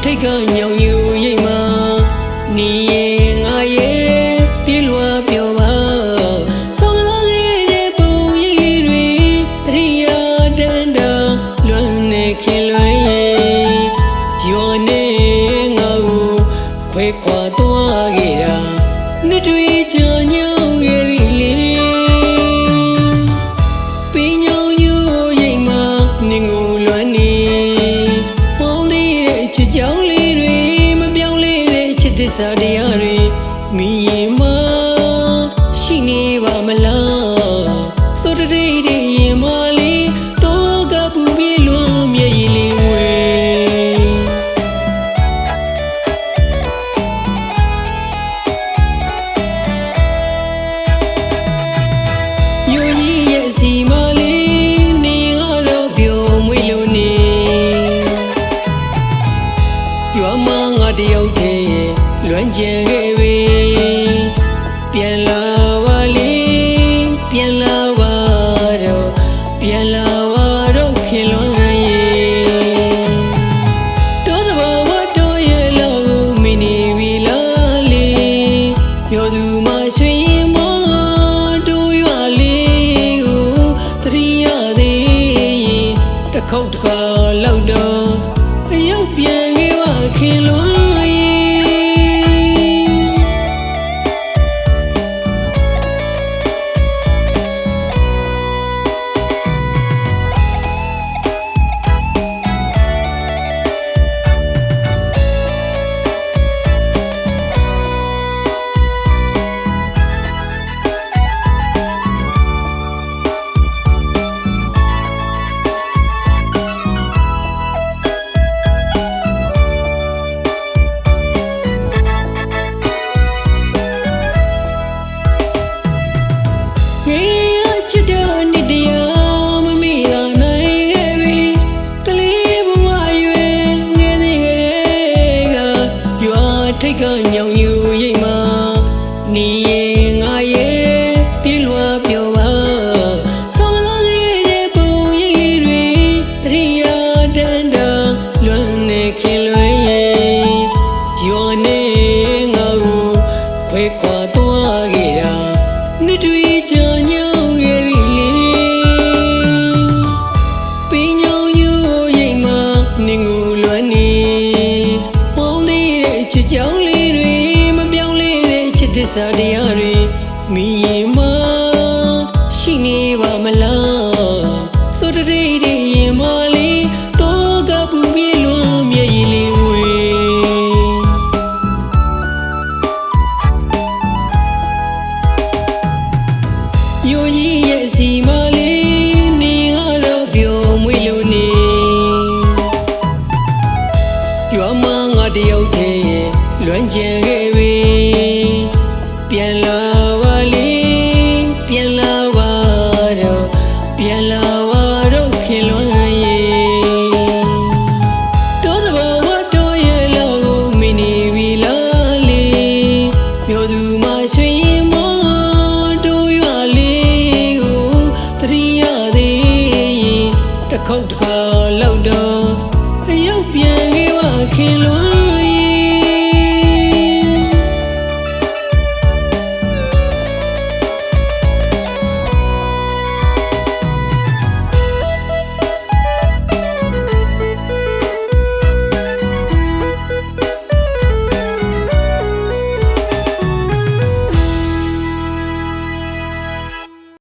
ထိတ်ကညောင်ယူရိတ်မှာနီရေငါရေပြေလွာပြောပါဆောင်းလာတဲ့ပုံရိပ်လေးတွေတရိယာတန်တာလွမ်းနေခင်လွင်ရောနေငါကိုခွဲခွာသွားခဲ့တာနှစ်တွေကြာညောင်ရဲ့ပြီလေပင်ညောင်ယူရိတ်မှာနေငိုလွမ်းနေပေါင်းတဲ့ချစ်ကြောင်လေးတွေမပြောင်းလဲတဲ့ချစ်သစ္စာတရားတွေမိရင်မရှိနေပါမလားဆိုတဲ့ရင်မလေးတော့ကပူပြေလွန်မြေကြီးလေးဝဲယူကြီးရဲ့စီမလေးနေကတော့ပြုံးမွေးလို့နေရွာမငါတယောက်တည်းလွမ်းကျင်ခဲ့ပြီပြန်လာပါလေပြန်လာပါတော့ပြန်လာပါတော့ခင်လွန်းရဲ့တောသဘာဝတော်ရဲ့လောက်ကိုမိနေပြီလားလေပြောသူမှရွှေရင်မတို့ရွာလေးကိုတရိယာသေးတစ်ခေါက်တစ်ခါလောက်တော့အရောက်ပြန်ခဲ့ပါခင်လွန်းချစ်တဲ့နေ့တရားမမိတာနိုင်ခဲ့ပြီကလေးဘဝရွယ်ငယ်သေးကလေးကရွာထိတ်ကညောင်ယူရိတ်မှာနီရေငါရေပြေလွာပြောပါဆောင်းလာတဲ့ပုံရိပ်လေးတွေတရိယာတန်တာလွမ်းနေခင်လွင်ရောနေငါကိုခွဲခွာသွားခဲ့တာနှစ်တွေကြာညောင်နေငိုလွမ်းနေပေါင်းတဲ့ချစ်ကြောင်လေးတွေမပြောင်းလဲတဲ့ချစ်သစ္စာတရားတွေမိရင်မရှိနေပါမလားဆိုတဲ့ရင်မလေးတော့ကပူပြေလွန်မြေကြီးလေးဝဲယူကြီးရဲ့စီမလေးနေကတော့ပြုံးမွေးလို့နေရွာမငါတယောက်တည်းလွမ်းကျင်ခဲ့ပြီပြန်လာပါလေပြန်လာပါတော့ပြန်လာပါတော့ခင်လွန်းရဲ့တောသဘာဝတော်ရဲ့လောက်ကိုမိနေပြီလားလေပြောသူမှရွှေရင်မတို့ရွာလေးကိုတရိယာသေးတစ်ခေါက်တစ်ခါ